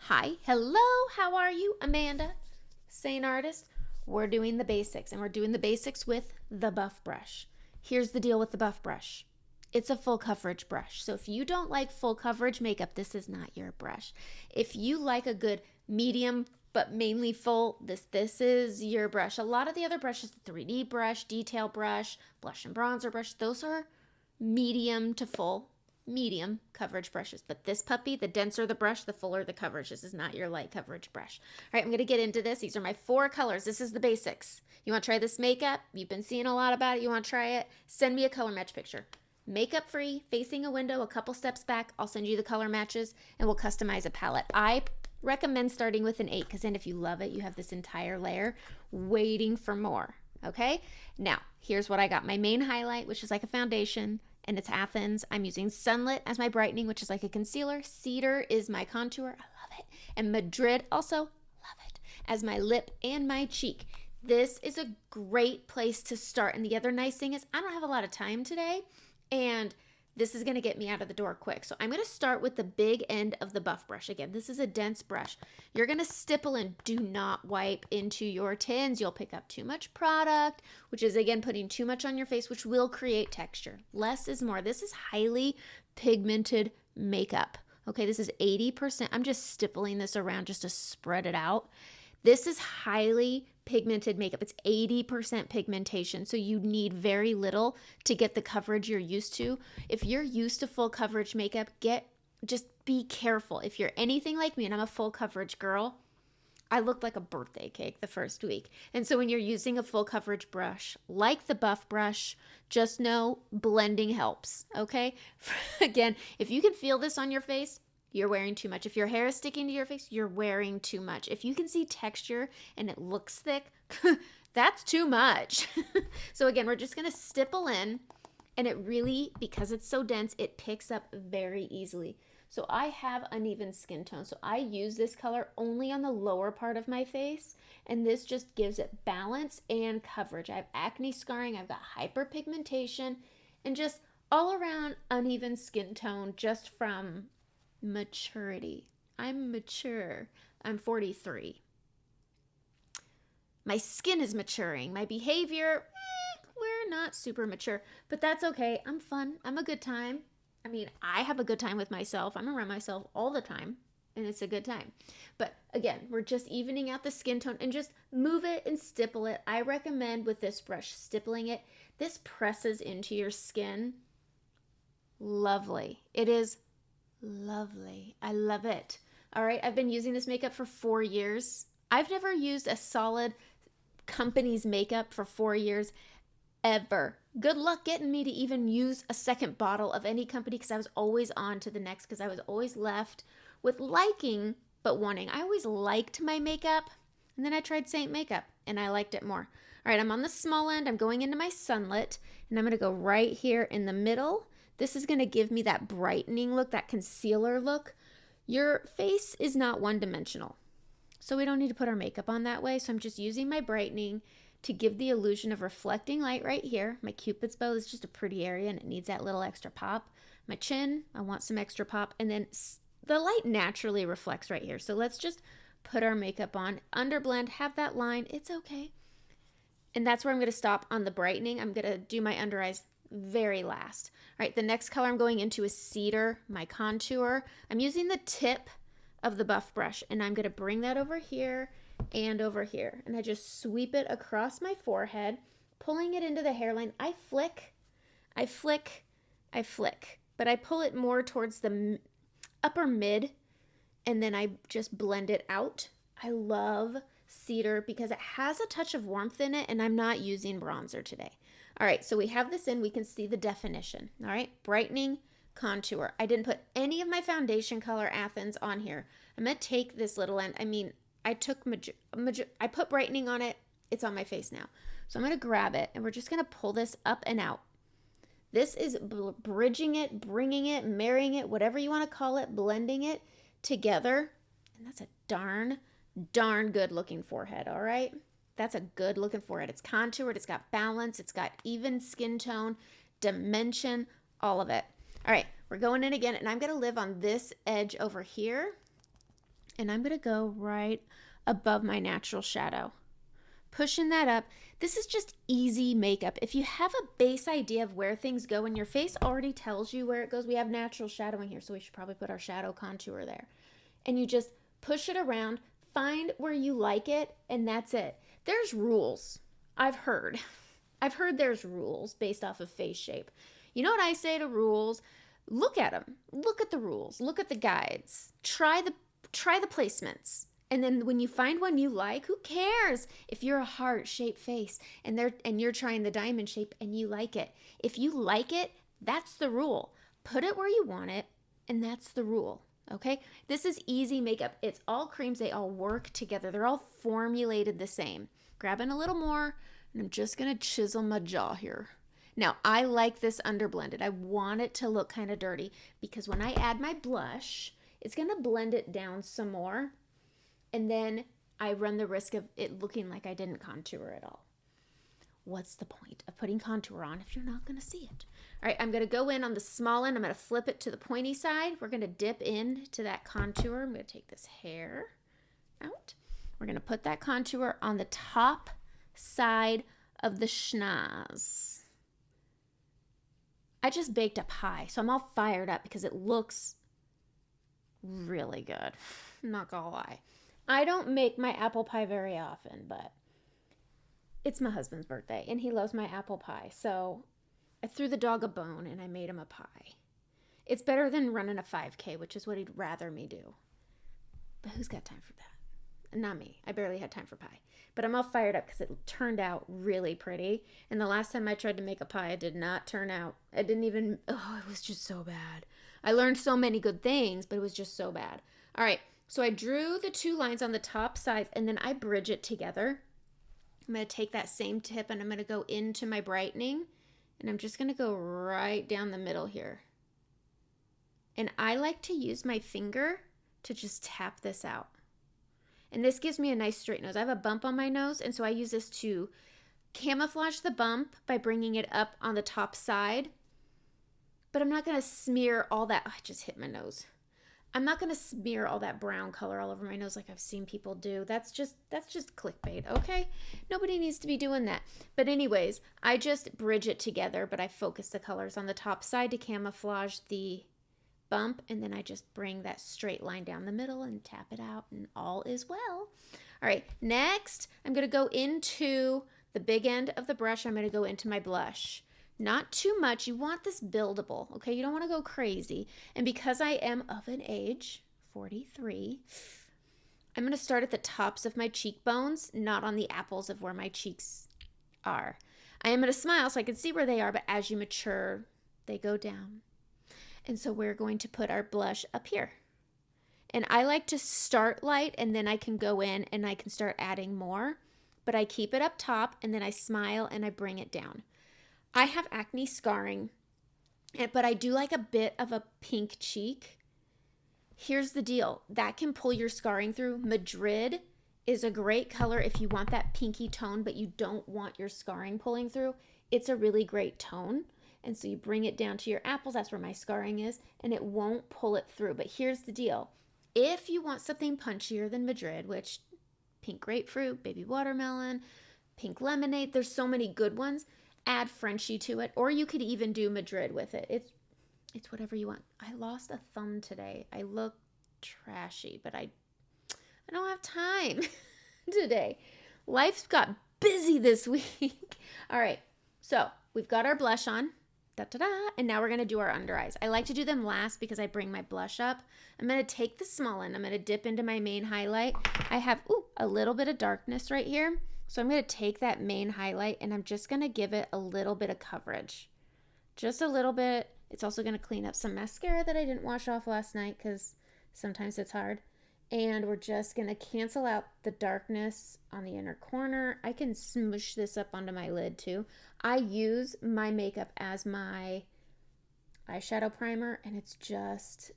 Hi, hello, how are you? Amanda, Seint Artist. We're doing the basics, and we're doing the basics with the buff brush. Here's the deal with the buff brush. It's a full coverage brush. So if you don't like full coverage makeup, this is not your brush. If you like a good medium but mainly full, this is your brush. A lot of the other brushes, the 3D brush, detail brush, blush and bronzer brush, those are medium to full, medium coverage brushes. But this puppy, the denser the brush, the fuller the coverage. This is not your light coverage brush. All right, I'm going to get into this. These are my 4 colors. This is the basics. You want to try this makeup? You've been seeing a lot about it. You want to try it? Send me a color match picture. Makeup free, facing a window, a couple steps back. I'll send you the color matches and we'll customize a palette. I recommend starting with an 8 because then if you love it, you have this entire layer waiting for more. Okay, now here's what I got. My main highlight, which is like a foundation, and it's Athens. I'm using Sunlit as my brightening, which is like a concealer. Cedar is my contour. I love it. And Madrid, also love it, as my lip and my cheek. This is a great place to start. And the other nice thing is I don't have a lot of time today, and this is going to get me out of the door quick. So I'm going to start with the big end of the buff brush. Again, this is a dense brush. You're going to stipple and do not wipe into your tins. You'll pick up too much product, which is, again, putting too much on your face, which will create texture. Less is more. This is highly pigmented makeup. Okay, this is 80%. I'm just stippling this around just to spread it out. This is highly pigmented makeup. It's 80% pigmentation, so you need very little to get the coverage you're used to. If you're used to full coverage makeup, just be careful. If you're anything like me, and I'm a full coverage girl, I looked like a birthday cake the first week. And so when you're using a full coverage brush, like the buff brush, just know blending helps, okay? Again, if you can feel this on your face, you're wearing too much. If your hair is sticking to your face, you're wearing too much. If you can see texture and it looks thick, that's too much. So again, we're just going to stipple in, and it really, because it's so dense, it picks up very easily. So I have uneven skin tone, so I use this color only on the lower part of my face, and this just gives it balance and coverage. I have acne scarring, I've got hyperpigmentation, and just all around uneven skin tone just from maturity. I'm mature. I'm 43. My skin is maturing. My behavior, we're not super mature, but that's okay. I'm fun. I'm a good time. I mean, I have a good time with myself. I'm around myself all the time, and it's a good time. But again, we're just evening out the skin tone and just move it and stipple it. I recommend with this brush, stippling it. This presses into your skin. Lovely. It is lovely. I love it. All right, I've been using this makeup for 4 years. I've never used a solid company's makeup for 4 years ever. Good luck getting me to even use a second bottle of any company because I was always on to the next because I was always left with liking but wanting. I always liked my makeup, and then I tried Seint Makeup and I liked it more. All right, I'm on the small end. I'm going into my Sunlit, and I'm going to go right here in the middle. This is going to give me that brightening look, that concealer look. Your face is not one-dimensional, so we don't need to put our makeup on that way. So I'm just using my brightening to give the illusion of reflecting light right here. My Cupid's bow is just a pretty area, and it needs that little extra pop. My chin, I want some extra pop. And then the light naturally reflects right here. So let's just put our makeup on. Underblend, have that line. It's okay. And that's where I'm going to stop on the brightening. I'm going to do my under eyes very last. All right, the next color I'm going into is Cedar, my contour. I'm using the tip of the buff brush, and I'm going to bring that over here and over here. And I just sweep it across my forehead, pulling it into the hairline. I flick, but I pull it more towards the upper mid, and then I just blend it out. I love Cedar because it has a touch of warmth in it, and I'm not using bronzer today. All right, so we have this in. We can see the definition. All right, brightening, contour. I didn't put any of my foundation color Athens on here. I'm going to take this little end. I mean, I put brightening on it. It's on my face now. So I'm going to grab it, and we're just going to pull this up and out. This is bridging it, bringing it, marrying it, whatever you want to call it, blending it together. And that's a darn good looking forehead, all right? That's a good looking forehead. It's contoured, it's got balance, it's got even skin tone, dimension, all of it. All right, we're going in again, and I'm going to live on this edge over here. And I'm going to go right above my natural shadow. Pushing that up. This is just easy makeup. If you have a base idea of where things go, and your face already tells you where it goes, we have natural shadowing here, so we should probably put our shadow contour there. And you just push it around, find where you like it, and that's it. There's rules. I've heard there's rules based off of face shape. You know what I say to rules? Look at them. Look at the rules. Look at the guides. Try the placements. And then when you find one you like, who cares if you're a heart-shaped face and you're trying the diamond shape and you like it. If you like it, that's the rule. Put it where you want it, and that's the rule. Okay? This is easy makeup. It's all creams. They all work together. They're all formulated the same. Grabbing a little more, and I'm just going to chisel my jaw here. Now, I like this underblended. I want it to look kind of dirty because when I add my blush, it's going to blend it down some more. And then I run the risk of it looking like I didn't contour at all. What's the point of putting contour on if you're not going to see it? All right, I'm going to go in on the small end. I'm going to flip it to the pointy side. We're going to dip into that contour. I'm going to take this hair out. We're going to put that contour on the top side of the schnoz. I just baked a pie, so I'm all fired up because it looks really good. I'm not going to lie. I don't make my apple pie very often, but it's my husband's birthday, and he loves my apple pie. So I threw the dog a bone, and I made him a pie. It's better than running a 5K, which is what he'd rather me do. But who's got time for that? Not me. I barely had time for pie. But I'm all fired up because it turned out really pretty. And the last time I tried to make a pie, it did not turn out. It didn't even, it was just so bad. I learned so many good things, but it was just so bad. All right. So I drew the two lines on the top sides, and then I bridge it together. I'm going to take that same tip, and I'm going to go into my brightening, and I'm just going to go right down the middle here. And I like to use my finger to just tap this out. And this gives me a nice straight nose. I have a bump on my nose, and so I use this to camouflage the bump by bringing it up on the top side. But I'm not going to smear all that. I just hit my nose. I'm not going to smear all that brown color all over my nose like I've seen people do. That's just clickbait, okay? Nobody needs to be doing that. But anyways, I just bridge it together, but I focus the colors on the top side to camouflage the bump, and then I just bring that straight line down the middle and tap it out, and all is well. All right, next, I'm going to go into the big end of the brush. I'm going to go into my blush. Not too much. You want this buildable, okay? You don't want to go crazy. And because I am of an age, 43, I'm going to start at the tops of my cheekbones, not on the apples of where my cheeks are. I am going to smile so I can see where they are, but as you mature, they go down. And so we're going to put our blush up here. And I like to start light, and then I can go in and I can start adding more. But I keep it up top, and then I smile and I bring it down. I have acne scarring, but I do like a bit of a pink cheek. Here's the deal. That can pull your scarring through. Madrid is a great color if you want that pinky tone, but you don't want your scarring pulling through. It's a really great tone. And so you bring it down to your apples. That's where my scarring is, and it won't pull it through. But here's the deal. If you want something punchier than Madrid, which pink grapefruit, baby watermelon, pink lemonade, there's so many good ones. Add Frenchie to it, or you could even do Madrid with it. It's whatever you want. I lost a thumb today. I look trashy, but I don't have time today. Life's got busy this week. All right, so we've got our blush on. Da-da-da. And now we're going to do our under eyes. I like to do them last because I bring my blush up. I'm going to take the small end. I'm going to dip into my main highlight. I have a little bit of darkness right here. So I'm going to take that main highlight, and I'm just going to give it a little bit of coverage. Just a little bit. It's also going to clean up some mascara that I didn't wash off last night because sometimes it's hard. And we're just going to cancel out the darkness on the inner corner. I can smoosh this up onto my lid too. I use my makeup as my eyeshadow primer, and it's just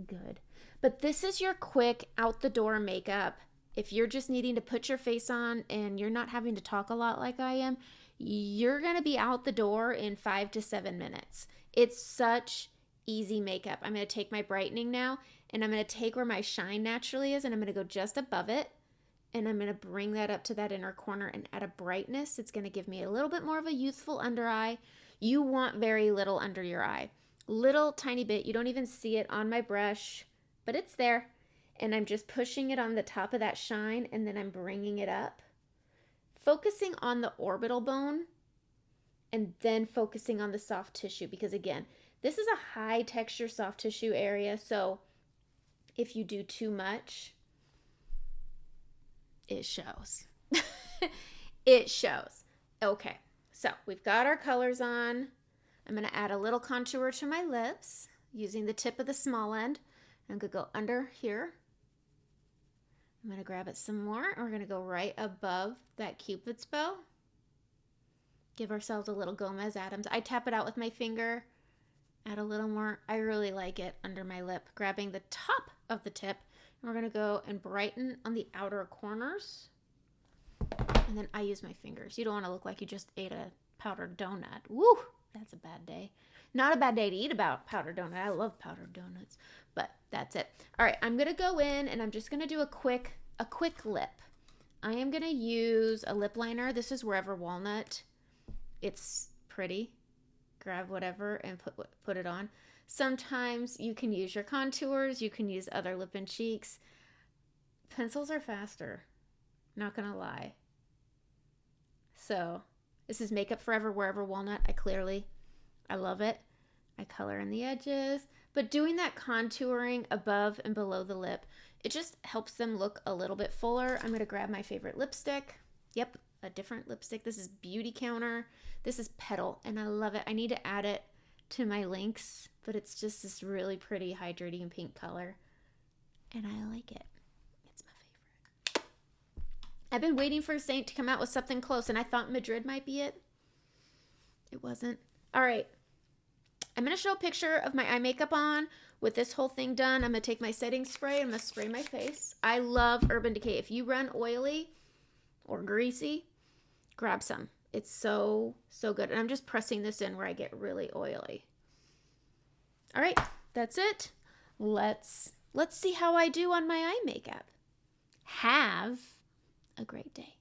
good. But this is your quick out the door makeup. If you're just needing to put your face on and you're not having to talk a lot like I am, you're going to be out the door in 5 to 7 minutes. It's such easy makeup. I'm going to take my brightening now, and I'm going to take where my shine naturally is, and I'm going to go just above it, and I'm going to bring that up to that inner corner and add a brightness. It's going to give me a little bit more of a youthful under eye. You want very little under your eye. Little tiny bit. You don't even see it on my brush, but it's there. And I'm just pushing it on the top of that shine, and then I'm bringing it up. Focusing on the orbital bone, and then focusing on the soft tissue, because again, this is a high texture soft tissue area, so if you do too much, it shows. It shows. Okay, so we've got our colors on. I'm going to add a little contour to my lips using the tip of the small end. I'm going to go under here. I'm going to grab it some more, and we're going to go right above that Cupid's bow. Give ourselves a little Gomez Adams. I tap it out with my finger, add a little more. I really like it under my lip. Grabbing the top of the tip, and we're going to go and brighten on the outer corners. And then I use my fingers. You don't want to look like you just ate a powdered donut. Woo, that's a bad day. Not a bad day to eat about powdered donut. I love powdered donuts, but that's it. All right, I'm going to go in, and I'm just going to do a quick lip. I am going to use a lip liner. This is Wherever Walnut. It's pretty. Grab whatever and put it on. Sometimes you can use your contours. You can use other lip and cheeks. Pencils are faster. Not gonna lie. So this is Makeup Forever Wherever Walnut. I love it. I color in the edges. But doing that contouring above and below the lip, it just helps them look a little bit fuller. I'm gonna grab my favorite lipstick. Yep, a different lipstick. This is Beauty Counter. This is Petal, and I love it. I need to add it to my links, but it's just this really pretty hydrating pink color, and I like it. It's my favorite. I've been waiting for Seint to come out with something close, and I thought Madrid might be it. It wasn't. All right. I'm going to show a picture of my eye makeup on with this whole thing done. I'm going to take my setting spray. I'm going to spray my face. I love Urban Decay. If you run oily or greasy, grab some. It's so, so good. And I'm just pressing this in where I get really oily. All right, that's it. Let's see how I do on my eye makeup. Have a great day.